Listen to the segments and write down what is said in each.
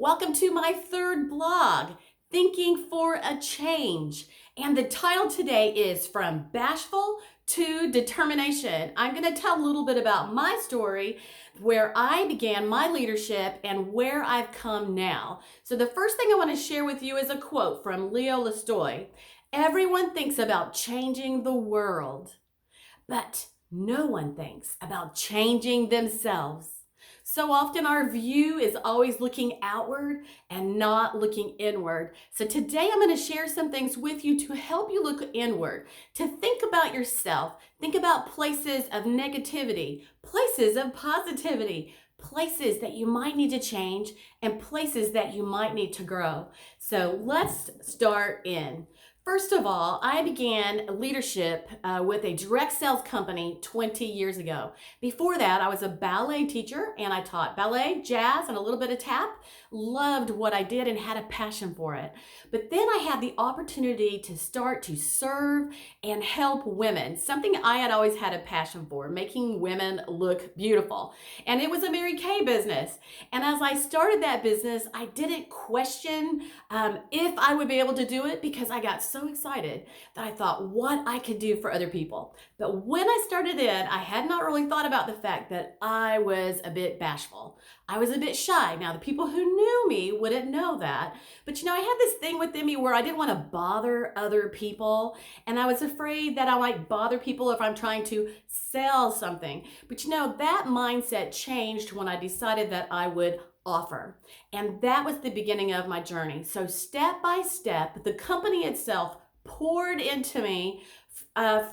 Welcome to my third blog, Thinking for a Change. And the title today is From Bashful to Determination. I'm going to tell a little bit about my story, where I began my leadership and where I've come now. So the first thing I want to share with you is a quote from Leo Tolstoy. Everyone thinks about changing the world, but no one thinks about changing themselves. So often our view is always looking outward and not looking inward. So today I'm going to share some things with you to help you look inward, to think about yourself, think about places of negativity, places of positivity, places that you might need to change, and places that you might need to grow. So let's start in. First of all, I began leadership with a direct sales company 20 years ago. Before that, I was a ballet teacher and I taught ballet, jazz, and a little bit of tap. Loved what I did and had a passion for it. But then I had the opportunity to start to serve and help women, something I had always had a passion for, making women look beautiful. And it was a Mary Kay business. And as I started that business, I didn't question if I would be able to do it because I got so excited that I thought what I could do for other people. But when I started in, I had not really thought about the fact that I was a bit bashful. I was a bit shy. Now, the people who knew me wouldn't know that. But I had this thing within me where I didn't want to bother other people. And I was afraid that I might bother people if I'm trying to sell something. But that mindset changed when I decided that I would offer. And that was the beginning of my journey. So step by step, the company itself poured into me.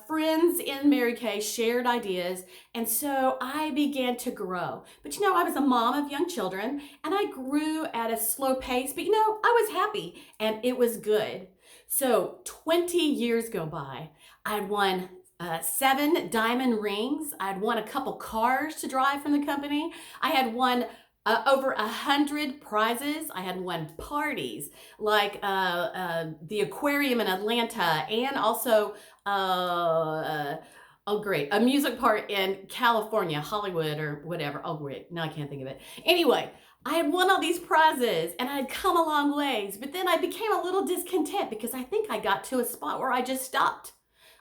Friends in Mary Kay shared ideas, and so I began to grow. But I was a mom of young children, and I grew at a slow pace, but I was happy, and it was good. So 20 years go by. I'd won 7 diamond rings. I'd won a couple cars to drive from the company. I had won over 100 prizes. I had won parties like the aquarium in Atlanta, and also oh great, a music part in California, Hollywood or whatever. Oh great, now I can't think of it. Anyway, I had won all these prizes and I had come a long ways, but then I became a little discontent because I think I got to a spot where I just stopped.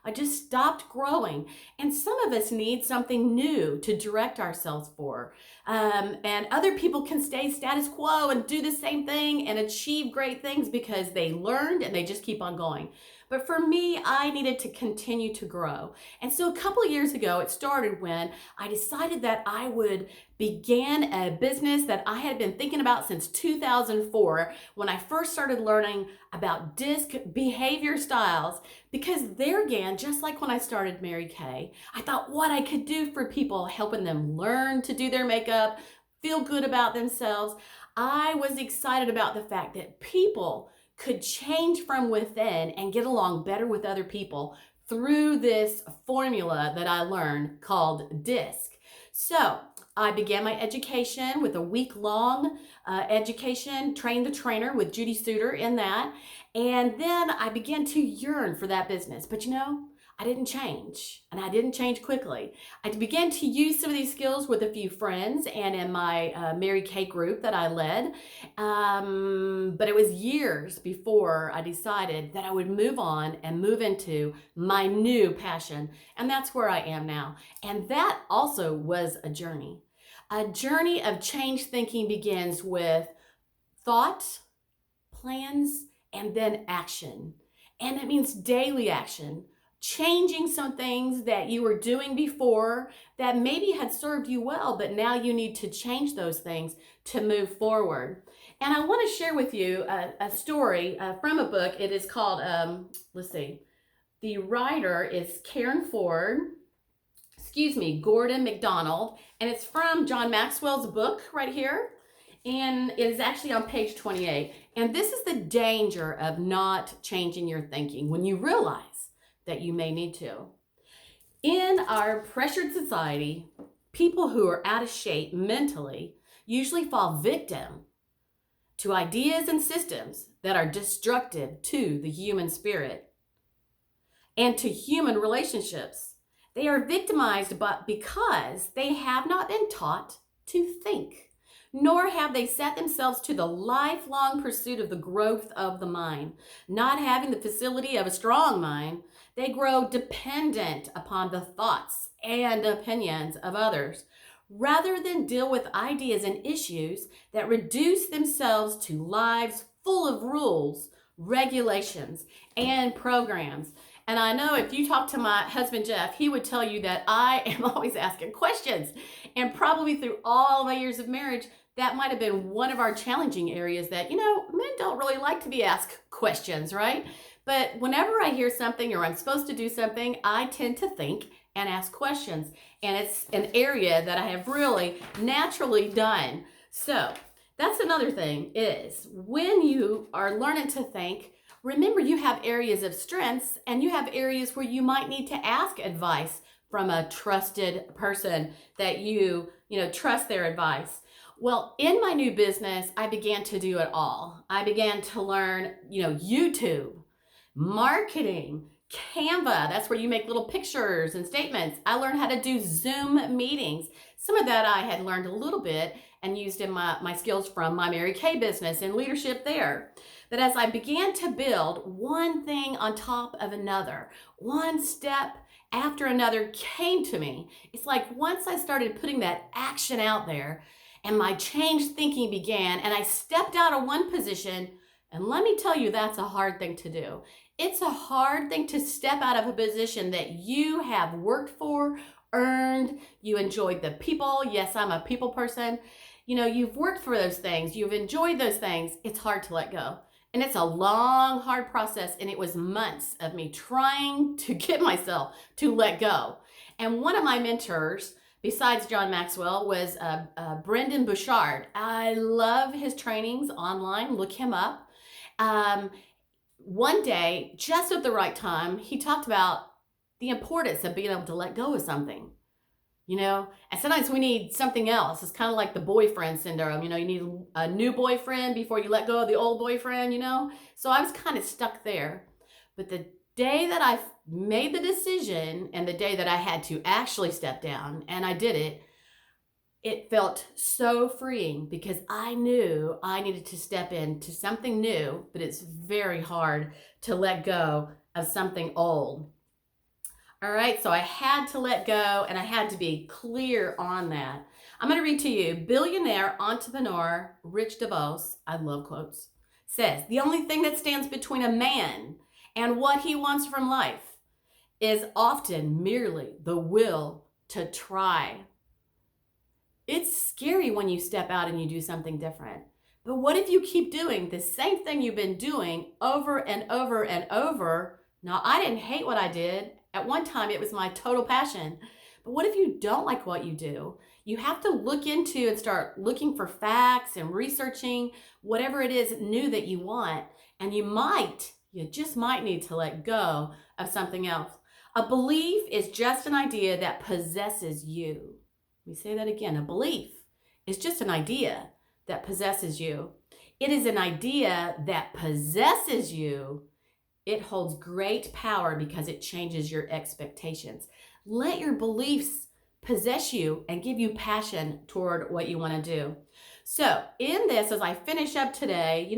I just stopped growing. And some of us need something new to direct ourselves for. And other people can stay status quo and do the same thing and achieve great things because they learned and they just keep on going. But for me, I needed to continue to grow. And so a couple of years ago, it started when I decided that I would begin a business that I had been thinking about since 2004 when I first started learning about DISC behavior styles. Because there again, just like when I started Mary Kay, I thought what I could do for people, helping them learn to do their makeup, feel good about themselves. I was excited about the fact that people could change from within and get along better with other people through this formula that I learned called DISC. So I began my education with a week-long education, trained the trainer with Judy Suter in that. And then I began to yearn for that business. But I didn't change, and I didn't change quickly. I began to use some of these skills with a few friends and in my Mary Kay group that I led. But it was years before I decided that I would move on and move into my new passion. And that's where I am now. And that also was a journey. A journey of change thinking begins with thought, plans, and then action. And it means daily action. Changing some things that you were doing before that maybe had served you well, but now you need to change those things to move forward. And I want to share with you a story from a book. It is called, the writer is Gordon MacDonald, and it's from John Maxwell's book right here. And it is actually on page 28. And this is the danger of not changing your thinking when you realize that you may need to. In our pressured society, people who are out of shape mentally usually fall victim to ideas and systems that are destructive to the human spirit and to human relationships. They are victimized because they have not been taught to think. nor have they set themselves to the lifelong pursuit of the growth of the mind. Not having the facility of a strong mind, they grow dependent upon the thoughts and opinions of others, rather than deal with ideas and issues that reduce themselves to lives full of rules, regulations, and programs. And I know if you talk to my husband, Jeff, he would tell you that I am always asking questions. And probably through all my years of marriage, that might have been one of our challenging areas that, men don't really like to be asked questions, right? But whenever I hear something or I'm supposed to do something, I tend to think and ask questions. And it's an area that I have really naturally done. So that's another thing is when you are learning to think, remember you have areas of strengths and you have areas where you might need to ask advice from a trusted person that you trust their advice. Well, in my new business, I began to do it all. I began to learn, YouTube, marketing, Canva. That's where you make little pictures and statements. I learned how to do Zoom meetings. Some of that I had learned a little bit and used in my skills from my Mary Kay business and leadership there. But as I began to build one thing on top of another, one step after another came to me. It's like once I started putting that action out there and my changed thinking began and I stepped out of one position, and let me tell you, that's a hard thing to do. It's a hard thing to step out of a position that you have worked for, earned, you enjoyed the people. Yes, I'm a people person. You've worked for those things. You've enjoyed those things. It's hard to let go. And it's a long, hard process. And it was months of me trying to get myself to let go. And one of my mentors, besides John Maxwell, was Brendan Bouchard. I love his trainings online. Look him up. One day, just at the right time, he talked about the importance of being able to let go of something. And sometimes we need something else. It's kind of like the boyfriend syndrome. You need a new boyfriend before you let go of the old boyfriend, So I was kind of stuck there. But the day that I made the decision and the day that I had to actually step down, and I did it, it felt so freeing because I knew I needed to step into something new, but it's very hard to let go of something old. All right, so I had to let go and I had to be clear on that. I'm going to read to you, billionaire entrepreneur Rich DeVos, I love quotes, says, the only thing that stands between a man and what he wants from life is often merely the will to try. It's scary when you step out and you do something different. But what if you keep doing the same thing you've been doing over and over and over? Now, I didn't hate what I did. At one time, it was my total passion. But what if you don't like what you do? You have to look into and start looking for facts and researching whatever it is new that you want. And you just might need to let go of something else. A belief is just an idea that possesses you. Let me say that again. A belief is just an idea that possesses you. It is an idea that possesses you. It holds great power because it changes your expectations. Let your beliefs possess you and give you passion toward what you want to do. So in this, as I finish up today,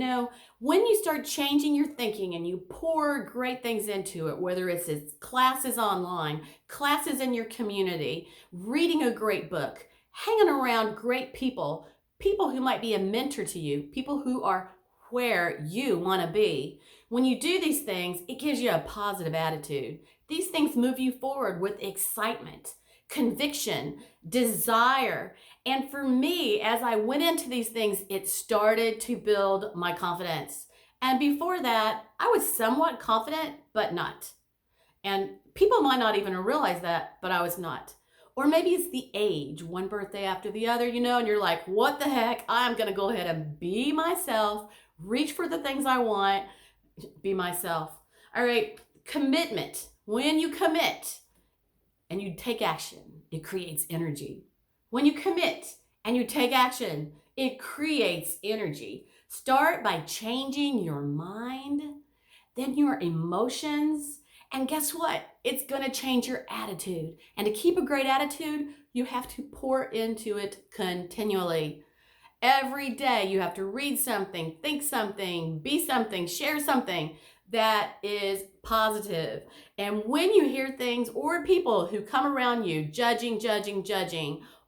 when you start changing your thinking and you pour great things into it, whether it's classes online, classes in your community, reading a great book, hanging around great people who might be a mentor to you, people who are where you want to be. When you do these things, it gives you a positive attitude. These things move you forward with excitement, conviction, desire. And for me, as I went into these things, it started to build my confidence. And before that, I was somewhat confident, but not. And people might not even realize that, but I was not. Or maybe it's the age, one birthday after the other, and you're like, what the heck? I'm going to go ahead and be myself, reach for the things I want, be myself. All right, commitment. When you commit and you take action, it creates energy. When you commit and you take action, it creates energy. Start by changing your mind, then your emotions, and guess what? It's going to change your attitude. And to keep a great attitude, you have to pour into it continually. Every day you have to read something, think something, be something, share something that is positive. And when you hear things or people who come around you judging,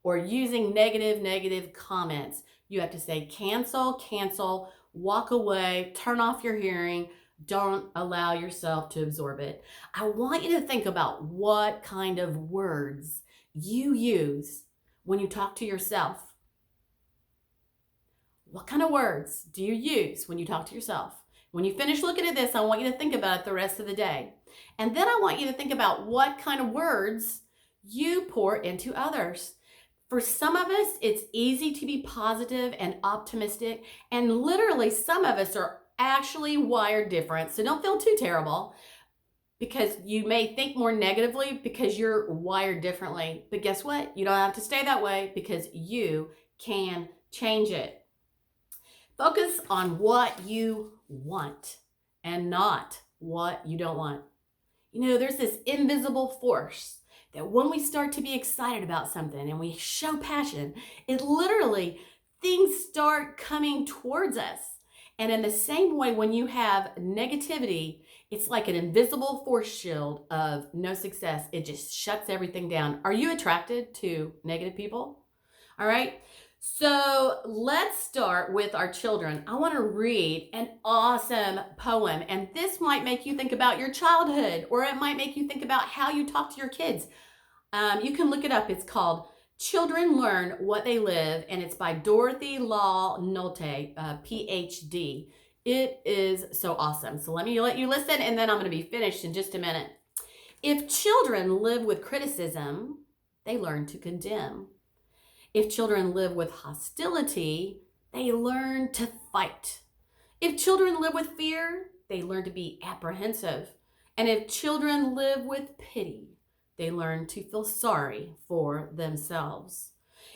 or using negative comments, you have to say cancel, walk away, turn off your hearing. Don't allow yourself to absorb it. I want you to think about what kind of words you use when you talk to yourself. What kind of words do you use when you talk to yourself? When you finish looking at this, I want you to think about it the rest of the day. And then I want you to think about what kind of words you pour into others. For some of us, it's easy to be positive and optimistic, and literally some of us are actually wired different. So don't feel too terrible, because you may think more negatively because you're wired differently. But guess what? You don't have to stay that way, because you can change it. Focus on what you want and not what you don't want. You know, there's this invisible force that when we start to be excited about something and we show passion, it literally, things start coming towards us. And in the same way, when you have negativity, it's like an invisible force shield of no success. It just shuts everything down. Are you attracted to negative people? All right. So let's start with our children. I want to read an awesome poem, and this might make you think about your childhood, or it might make you think about how you talk to your kids. You can look it up. It's called Children Learn What They Live, and it's by Dorothy Law Nolte, PhD. It is so awesome. So let you listen, and then I'm going to be finished in just a minute. If children live with criticism, they learn to condemn. If children live with hostility, they learn to fight. If children live with fear, they learn to be apprehensive. And if children live with pity, they learn to feel sorry for themselves.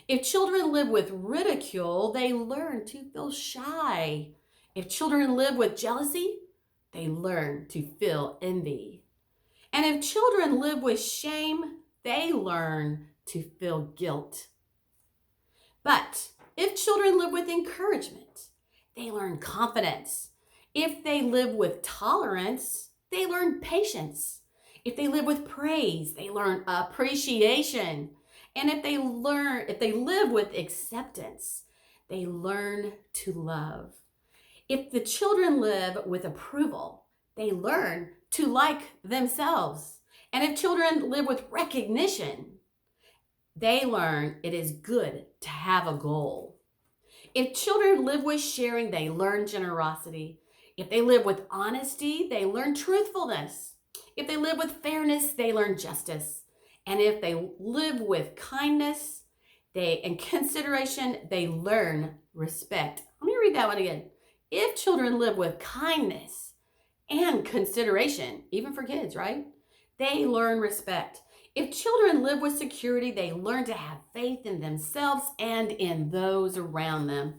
If children live with ridicule, they learn to feel shy. If children live with jealousy, they learn to feel envy. And if children live with shame, they learn to feel guilt. But if children live with encouragement, they learn confidence. If they live with tolerance, they learn patience. If they live with praise, they learn appreciation. And if they live with acceptance, they learn to love. If the children live with approval, they learn to like themselves. And if children live with recognition, they learn it is good to have a goal. If children live with sharing, they learn generosity. If they live with honesty, they learn truthfulness. If they live with fairness, they learn justice. And if they live with kindness and consideration, they learn respect. Let me read that one again. If children live with kindness and consideration, even for kids, right? They learn respect. If children live with security, they learn to have faith in themselves and in those around them.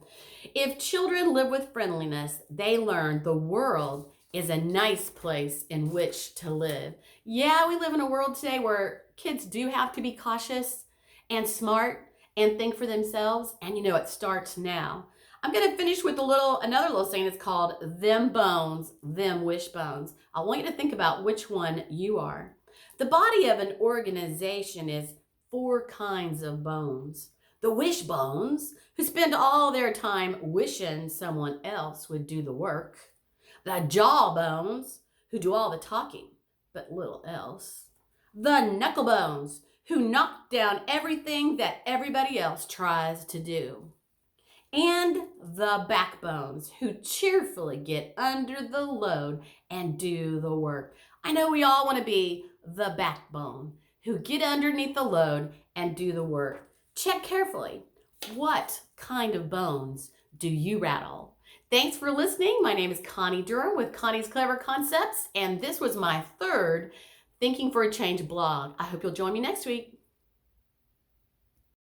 If children live with friendliness, they learn the world is a nice place in which to live. Yeah, we live in a world today where kids do have to be cautious and smart and think for themselves. And you know, it starts now. I'm going to finish with another little saying that's called them bones, them wishbones. I want you to think about which one you are. The body of an organization is 4 kinds of bones. The wishbones, who spend all their time wishing someone else would do the work. The jawbones, who do all the talking, but little else. The knucklebones, who knock down everything that everybody else tries to do. And the backbones, who cheerfully get under the load and do the work. I know we all want to be the backbone, who get underneath the load and do the work. Check carefully. What kind of bones do you rattle? Thanks for listening. My name is Connie Durham with Connie's Clever Concepts, and this was my 3rd Thinking for a Change blog. I hope you'll join me next week.